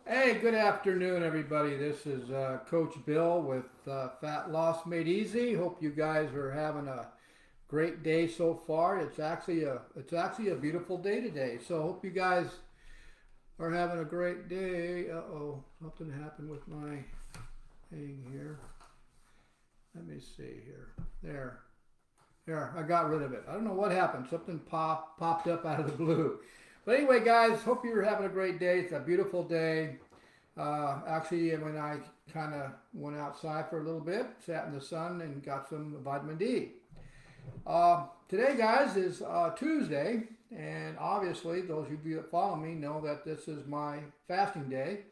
Hey, good afternoon, everybody. This is Coach Bill with Fat Loss Made Easy. Hope you guys are having a great day so far. It's actually a beautiful day today. So hope you guys are having a great day. Uh-oh, something happened with my thing here. Let me see here. There, I got rid of it. I don't know what happened. Something popped up out of the blue. But anyway, guys, hope you're having a great day. It's a beautiful day. Actually, when I kind of went outside for a little bit, sat in the sun, and got some vitamin D. Today, guys, is Tuesday, and obviously, those of you that follow me know that this is my fasting day.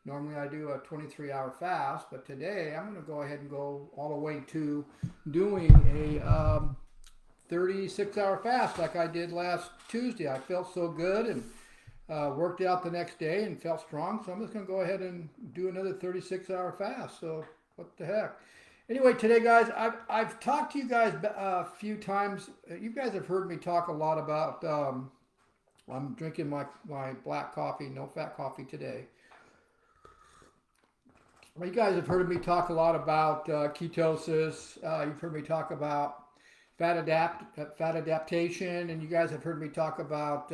Normally, I do a 23-hour fast, but today I'm going to go ahead and go all the way to doing a 36-hour fast like I did last Tuesday. I felt so good and worked out the next day and felt strong, so I'm just going to go ahead and do another 36-hour fast. So what the heck? Anyway, today, guys, I've talked to you guys a few times. You guys have heard me talk a lot about. I'm drinking my black coffee, no fat coffee today. Well, you guys have heard me talk a lot about ketosis. You've heard me talk about fat adaptation, and you guys have heard me talk about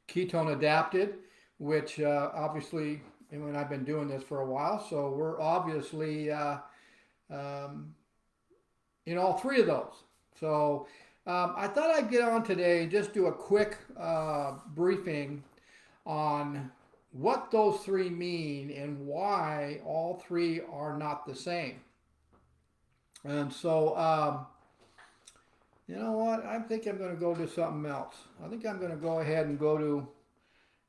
ketone adapted, which obviously, and I've been doing this for a while, so we're obviously um, in all three of those. So I thought I'd get on today and just do a quick briefing on what those three mean and why all three are not the same. And so, you know what? I think I'm going to go to something else. I think I'm going to go ahead and go to,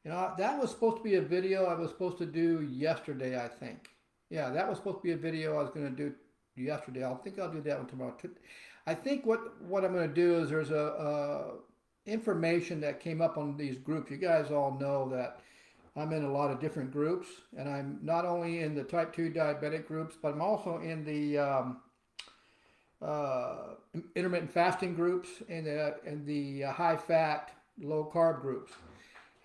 that was supposed to be a video I was supposed to do yesterday, I think. Yeah, that was supposed to be a video I was going to do yesterday. I think I'll do that one tomorrow. I think what I'm going to do is there's a information that came up on these groups. You guys all know that I'm in a lot of different groups, and I'm not only in the type 2 diabetic groups, but I'm also in the intermittent fasting groups and the high fat, low carb groups.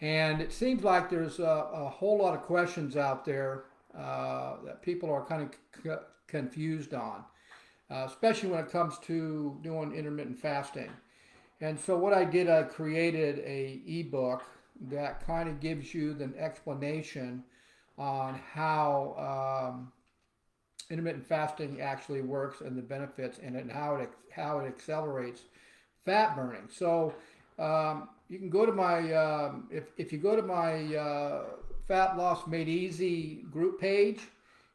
And it seems like there's a whole lot of questions out there that people are kind of confused on, especially when it comes to doing intermittent fasting. And so what I did, I created a ebook that kind of gives you an explanation on how intermittent fasting actually works and the benefits and how it accelerates fat burning. So you can go to my if you go to my Fat Loss Made Easy group page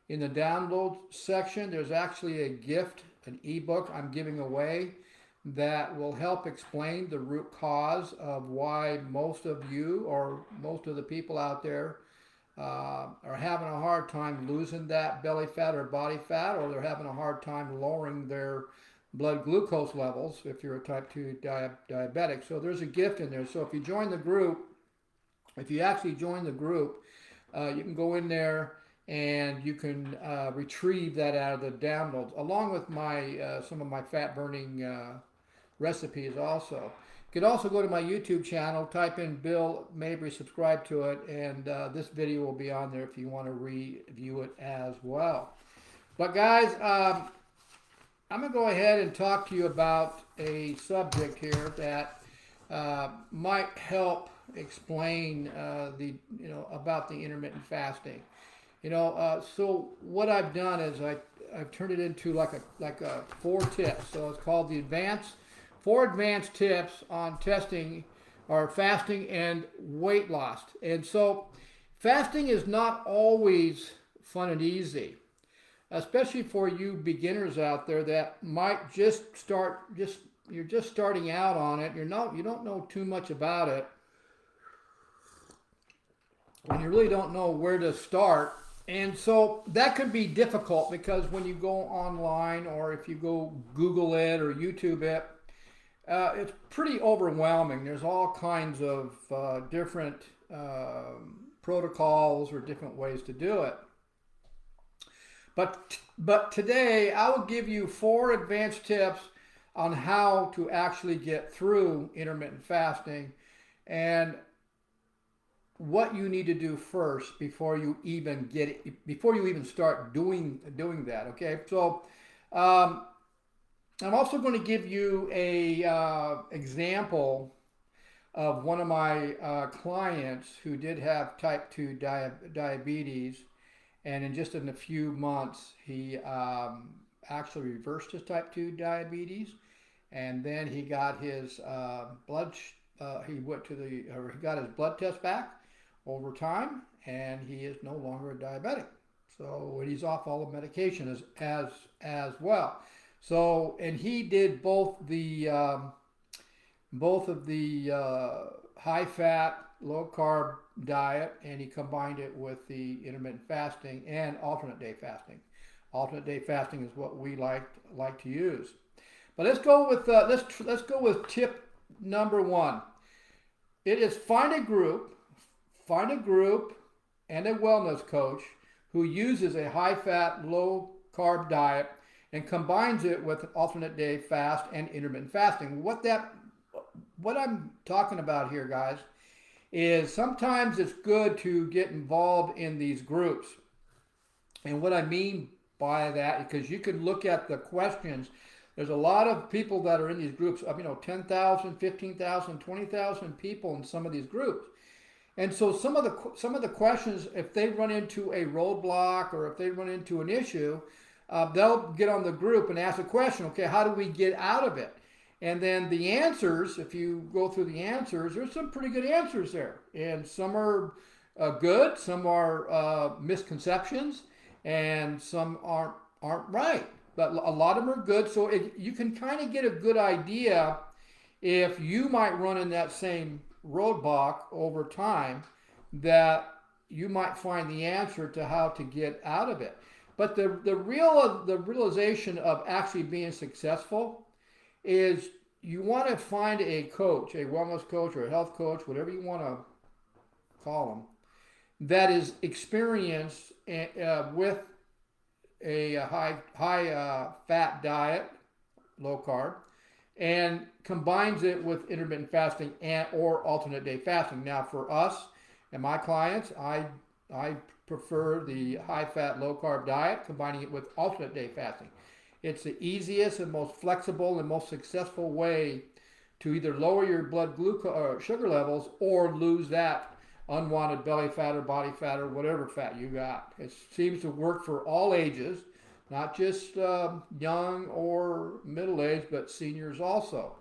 in the download section, there's actually a gift, an ebook I'm giving away that will help explain the root cause of why most of you or most of the people out there are having a hard time losing that belly fat or body fat, or they're having a hard time lowering their blood glucose levels if you're a type 2 diabetic. So there's a gift in there. So if you join the group, if you actually join the group, you can go in there and you can retrieve that out of the downloads, along with my some of my fat burning recipes also. You can also go to my YouTube channel, type in Bill Mabry, subscribe to it, and this video will be on there if you want to review it as well. But guys, I'm going to go ahead and talk to you about a subject here that might help explain about the intermittent fasting. So what I've done is I've turned it into like a 4 tips. So it's called the 4 advanced tips on testing or fasting and weight loss. And so fasting is not always fun and easy, especially for you beginners out there that might you're just starting out on it. You don't know too much about it, and you really don't know where to start. And so that could be difficult because when you go online or if you go Google it or YouTube it, it's pretty overwhelming. There's all kinds of different protocols or different ways to do it. But today I will give you 4 advanced tips on how to actually get through intermittent fasting. And what you need to do first before you even before you even start doing that. Okay, so um, I'm also going to give you a example of one of my clients who did have type 2 diabetes, and in just in a few months he actually reversed his type 2 diabetes, and then he got his he went to the or he got his blood test back over time, and he is no longer a diabetic. So he's off all the medication as well. So, and he did both of the high fat, low carb diet, and he combined it with the intermittent fasting and alternate day fasting. Alternate day fasting is what we like to use. But let's go with let's go with tip number one. It is find a group and a wellness coach who uses a high fat, low carb diet and combines it with alternate day fast and intermittent fasting. What I'm talking about here, guys, is sometimes it's good to get involved in these groups. And what I mean by that, because you can look at the questions. There's a lot of people that are in these groups, 10,000, 15,000, 20,000 people in some of these groups. And so some of the questions, if they run into a roadblock or if they run into an issue, they'll get on the group and ask a question. Okay, how do we get out of it? And then the answers, if you go through the answers, there's some pretty good answers there, and some are good, some are misconceptions, and some aren't right. But a lot of them are good, so you can kind of get a good idea if you might run in that same roadblock over time, that you might find the answer to how to get out of it. But the realization of actually being successful is you want to find a coach, a wellness coach or a health coach, whatever you want to call them, that is experienced with a high fat diet, low carb, and combines it with intermittent fasting or alternate day fasting. Now, for us and my clients, I prefer the high fat, low carb diet, combining it with alternate day fasting. It's the easiest and most flexible and most successful way to either lower your blood glucose or sugar levels or lose that unwanted belly fat or body fat or whatever fat you got. It seems to work for all ages, not just young or middle aged, but seniors also.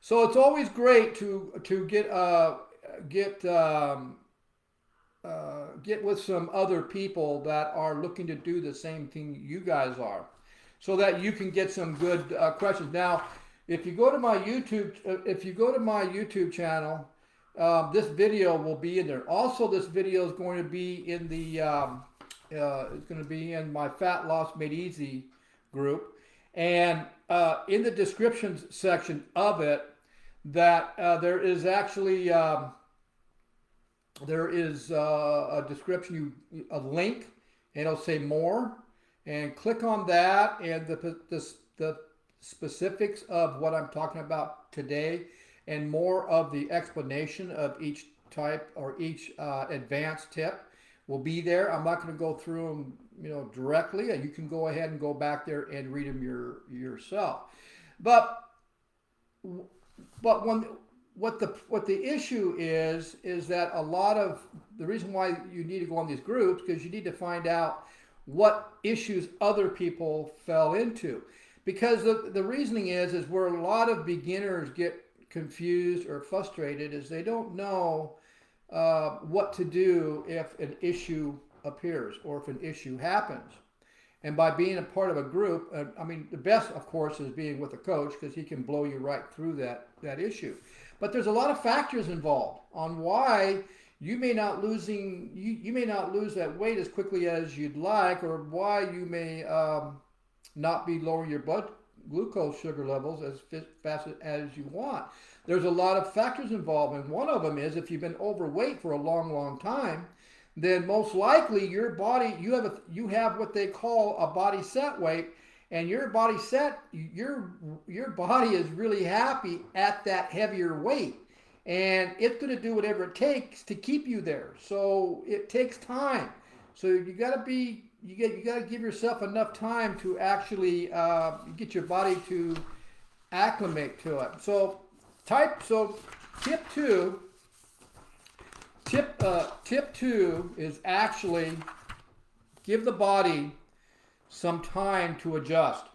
So it's always great to get with some other people that are looking to do the same thing you guys are, so that you can get some good questions. Now, if you go to my YouTube channel, this video will be in there. Also, this video is going to be in the it's going to be in my Fat Loss Made Easy group, and in the description section of it, that there is actually there is a description, a link, and it'll say more, and click on that, and the specifics of what I'm talking about today, and more of the explanation of each type or each advanced tip will be there. I'm not going to go through them, directly. You can go ahead and go back there and read them yourself. But what the issue is that a lot of the reason why you need to go on these groups, because you need to find out what issues other people fell into, because the reasoning is where a lot of beginners get confused or frustrated is they don't know what to do if an issue appears or if an issue happens. And by being a part of a group, the best, of course, is being with a coach, because he can blow you right through that issue. But there's a lot of factors involved on why you may not lose that weight as quickly as you'd like, or why you may not be lowering your blood glucose sugar levels as fast as you want. There's a lot of factors involved, and one of them is if you've been overweight for a long time, then most likely your body, you have what they call a body set weight, and your body is really happy at that heavier weight. and it's going to do whatever it takes to keep you there. So it takes time. So you got to be you got to give yourself enough time to actually get your body to acclimate to it. So tip two. Tip two is actually give the body some time to adjust.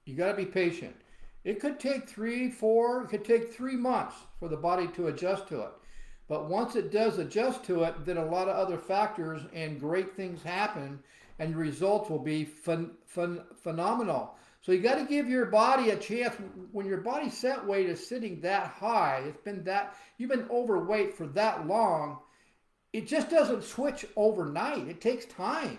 You got to be patient. It could take 3, 4, it could take 3 months for the body to adjust to it. But once it does adjust to it, then a lot of other factors and great things happen, and the results will be phenomenal. So you got to give your body a chance. When your body set weight is sitting that high, you've been overweight for that long, it just doesn't switch overnight. It takes time.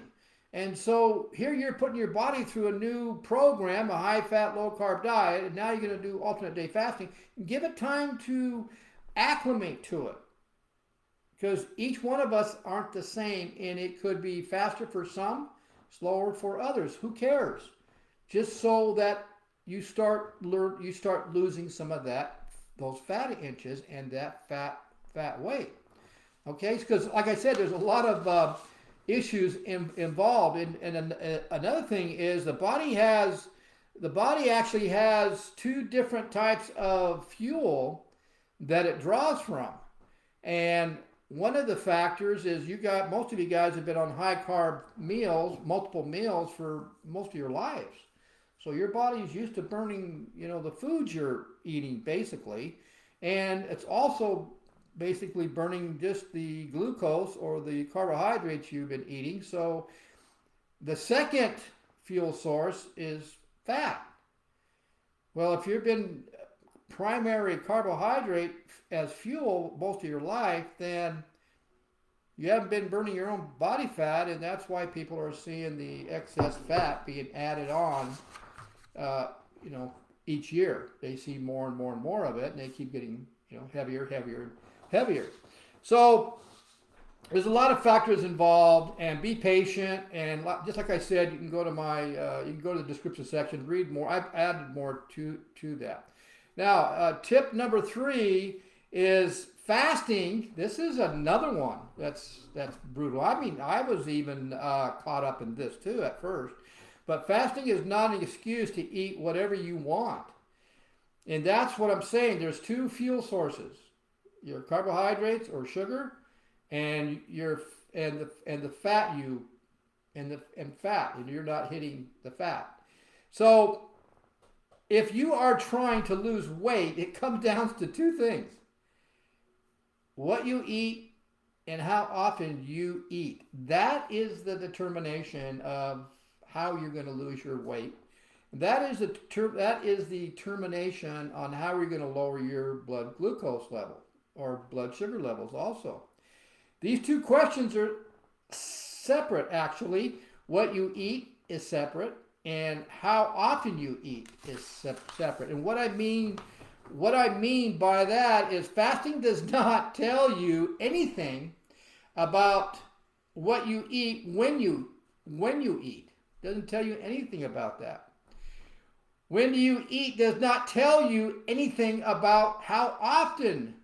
And so here you're putting your body through a new program, a high-fat, low-carb diet, and now you're going to do alternate day fasting. Give it time to acclimate to it, because each one of us aren't the same, and it could be faster for some, slower for others. Who cares? Just so that you start losing some of those fatty inches and that fat weight. Okay, because like I said, there's a lot of issues involved, and another thing is the body actually has 2 different types of fuel that it draws from, and one of the factors is most of you guys have been on high carb meals, multiple meals for most of your lives. So your body is used to burning, the foods you're eating basically. And it's also basically burning just the glucose or the carbohydrates you've been eating. So the second fuel source is fat. Well, if you've been primary carbohydrate as fuel most of your life, then you haven't been burning your own body fat, and that's why people are seeing the excess fat being added on, each year. They see more and more and more of it, and they keep getting, heavier, heavier, heavier. So there's a lot of factors involved, and be patient. And just like I said, you can go to the description section, read more. I've added more to that. Now, tip number 3 is fasting. This is another one that's brutal. I mean, I was even caught up in this too at first. But fasting is not an excuse to eat whatever you want. And that's what I'm saying. There's 2 fuel sources: your carbohydrates or sugar, and the fat and you're not hitting the fat. So if you are trying to lose weight, it comes down to 2 things: what you eat and how often you eat. That is the determination of how you're going to lose your weight. That is the determination on how you're going to lower your blood glucose level or blood sugar levels also. These 2 questions are separate, actually. What you eat is separate, and how often you eat is separate. And what I mean by that is fasting does not tell you anything about what you eat when you eat. Doesn't tell you anything about that. When you eat does not tell you anything about how often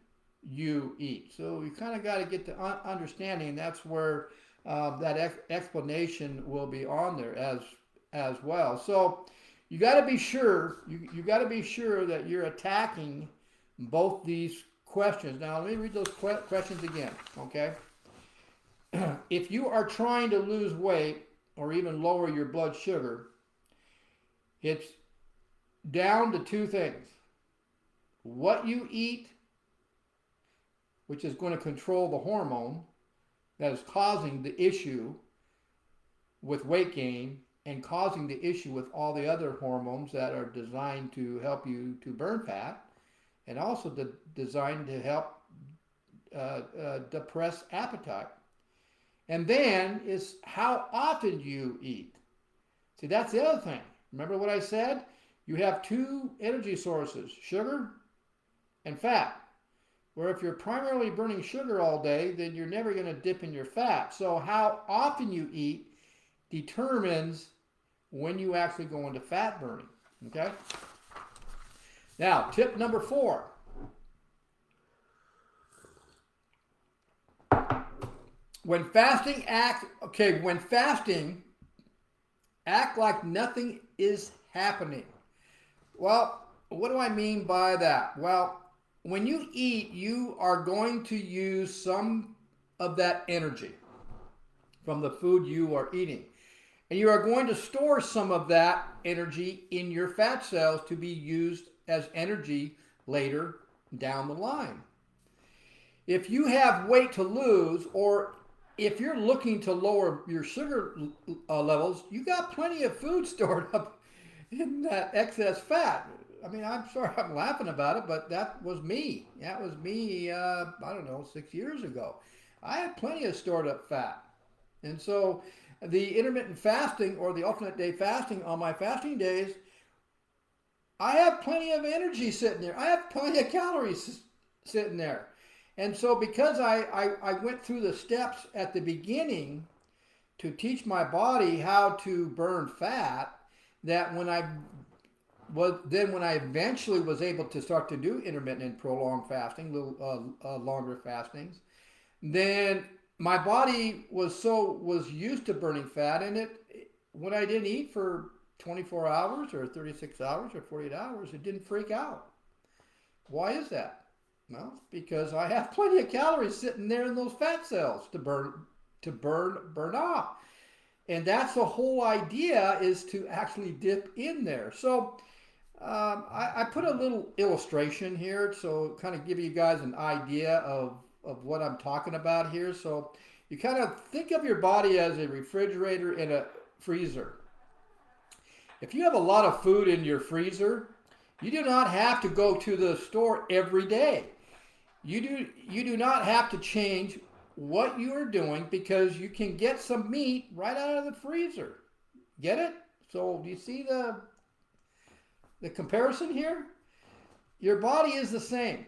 you eat. So you kind of got to get to understanding, and that's where that explanation will be on there as well. So you got to be sure. You got to be sure that you're attacking both these questions. Now let me read those questions again. Okay. If you are trying to lose weight or even lower your blood sugar, it's down to 2 things: what you eat, which is going to control the hormone that is causing the issue with weight gain and causing the issue with all the other hormones that are designed to help you to burn fat, and also designed to help depress appetite. And then is how often you eat. See, that's the other thing. Remember what I said? You have 2 energy sources: sugar and fat. Where if you're primarily burning sugar all day, then you're never going to dip in your fat. So how often you eat determines when you actually go into fat burning. Okay? Now, tip number 4. When fasting when fasting act like nothing is happening. Well, what do I mean by that? Well, when you eat, you are going to use some of that energy from the food you are eating. And you are going to store some of that energy in your fat cells to be used as energy later down the line. If you have weight to lose, or if you're looking to lower your sugar levels, you got plenty of food stored up in that excess fat. I mean, I'm sorry I'm laughing about it, but that was me. That was me, I don't know, 6 years ago. I had plenty of stored up fat. And so the intermittent fasting or the alternate day fasting, on my fasting days, I have plenty of energy sitting there. I have plenty of calories sitting there. And so because I went through the steps at the beginning to teach my body how to burn fat, that when I eventually was able to start to do intermittent and prolonged fasting, little longer fastings, then my body was used to burning fat, and when I didn't eat for 24 hours or 36 hours or 48 hours, it didn't freak out. Why is that? Well, because I have plenty of calories sitting there in those fat cells to burn off. And that's the whole idea, is to actually dip in there. So I put a little illustration here, so kind of give you guys an idea of what I'm talking about here. So you kind of think of your body as a refrigerator and a freezer. If you have a lot of food in your freezer, you do not have to go to the store every day. You do not have to change what you are doing, because you can get some meat right out of the freezer. Get it? So do you see the comparison here? Your body is the same.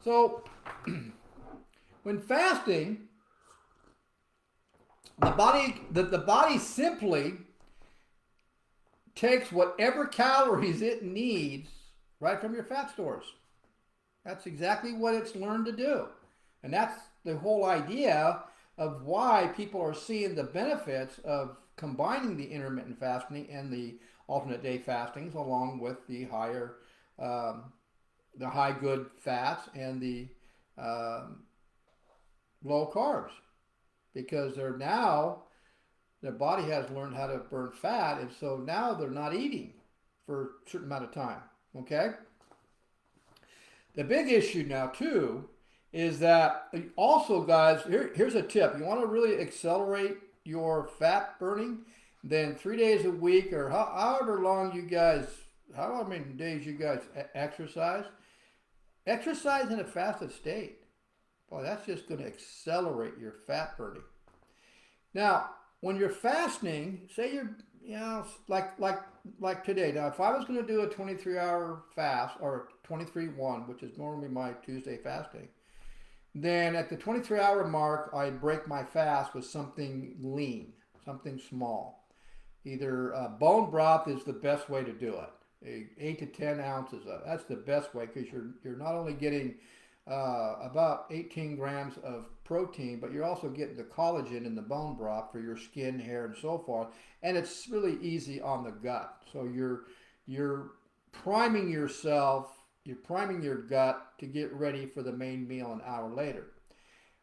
So when fasting, the body simply takes whatever calories it needs right from your fat stores. That's exactly what it's learned to do. And that's the whole idea of why people are seeing the benefits of combining the intermittent fasting and the alternate day fastings, along with the high good fats and the low carbs, because their body has learned how to burn fat, and so now they're not eating for a certain amount of time. Okay? The big issue now too is that also, guys, here's a tip. You want to really accelerate your fat burning, then 3 days a week, or however many days you guys exercise in a fasted state. Boy, that's just going to accelerate your fat burning. Now, when you're fasting, say you're, like today. Now, if I was going to do a 23-hour fast, or 23-1, which is normally my Tuesday fasting, then at the 23-hour mark, I break my fast with something lean, something small. Either bone broth is the best way to do it. 8 to 10 ounces of that's the best way, because you're not only getting about 18 grams of protein, but you're also getting the collagen in the bone broth for your skin, hair, and so forth. And it's really easy on the gut. So you're priming yourself, you're priming your gut to get ready for the main meal an hour later.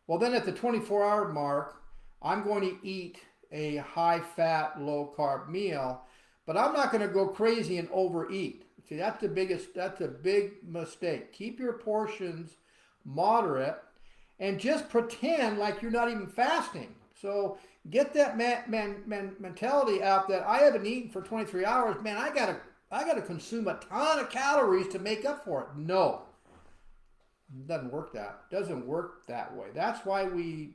Well, then at the 24-hour mark, I'm going to eat a high-fat, low-carb meal, but I'm not going to go crazy and overeat. See, that's a big mistake. Keep your portions moderate and just pretend like you're not even fasting. So get that mentality out that I haven't eaten for 23 hours. Man, I gotta consume a ton of calories to make up for it. No, it doesn't work that way. That's why we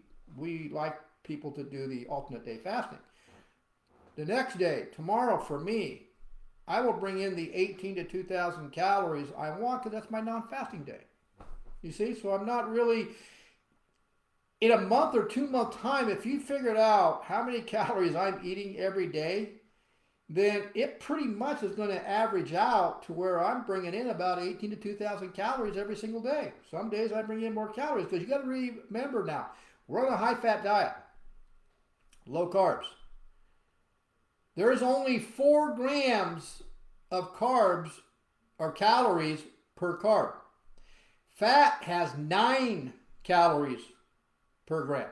like people to do the alternate day fasting. The next day, tomorrow, for me, I will bring in the 18 to 2,000 calories I want, because that's my non-fasting day. You see, so I'm not really, in a month or 2 month time, if you figured out how many calories I'm eating every day, then it pretty much is going to average out to where I'm bringing in about 18 to 2,000 calories every single day. Some days I bring in more calories, because you got to remember now, We're on a high-fat diet, low carbs. There's only 4 grams of carbs or calories per carb. Fat has 9 calories per gram.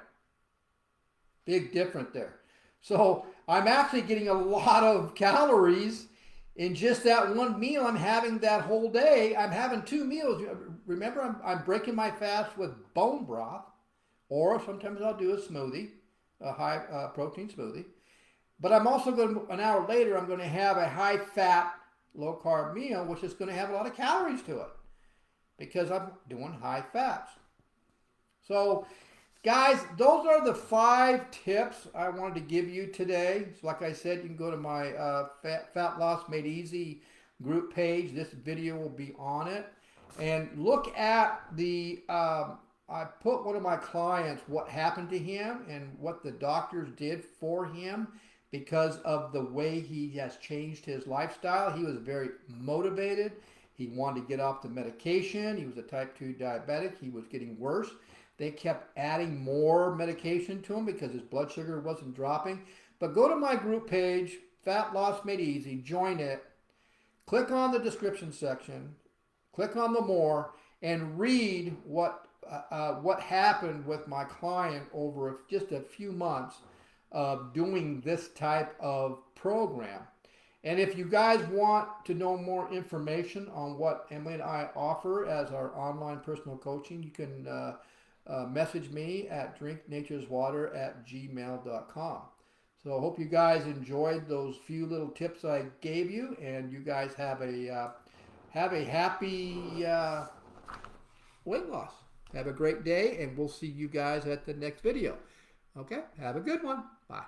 Big difference there. So I'm actually getting a lot of calories in just that one meal I'm having that whole day. I'm having 2 meals. Remember, I'm breaking my fast with bone broth, or sometimes I'll do a smoothie, a high protein smoothie. But I'm also going to, an hour later, I'm going to have a high fat, low carb meal, which is going to have a lot of calories to it because I'm doing high fats. So, guys, those are the 5 tips I wanted to give you today. So like I said, you can go to my Fat Loss Made Easy group page. This video will be on it. And look at the, I put one of my clients, what happened to him and what the doctors did for him because of the way he has changed his lifestyle. He was very motivated. He wanted to get off the medication. He was a type 2 diabetic. He was getting worse. They kept adding more medication to him because his blood sugar wasn't dropping. But go to my group page, Fat Loss Made Easy, join it, click on the description section, click on the more, and read what happened with my client over just a few months of doing this type of program. And if you guys want to know more information on what Emily and I offer as our online personal coaching, you can message me at drinknatureswater@gmail.com. So I hope you guys enjoyed those few little tips I gave you, and you guys have a happy weight loss. Have a great day, and we'll see you guys at the next video. Okay, have a good one. Bye.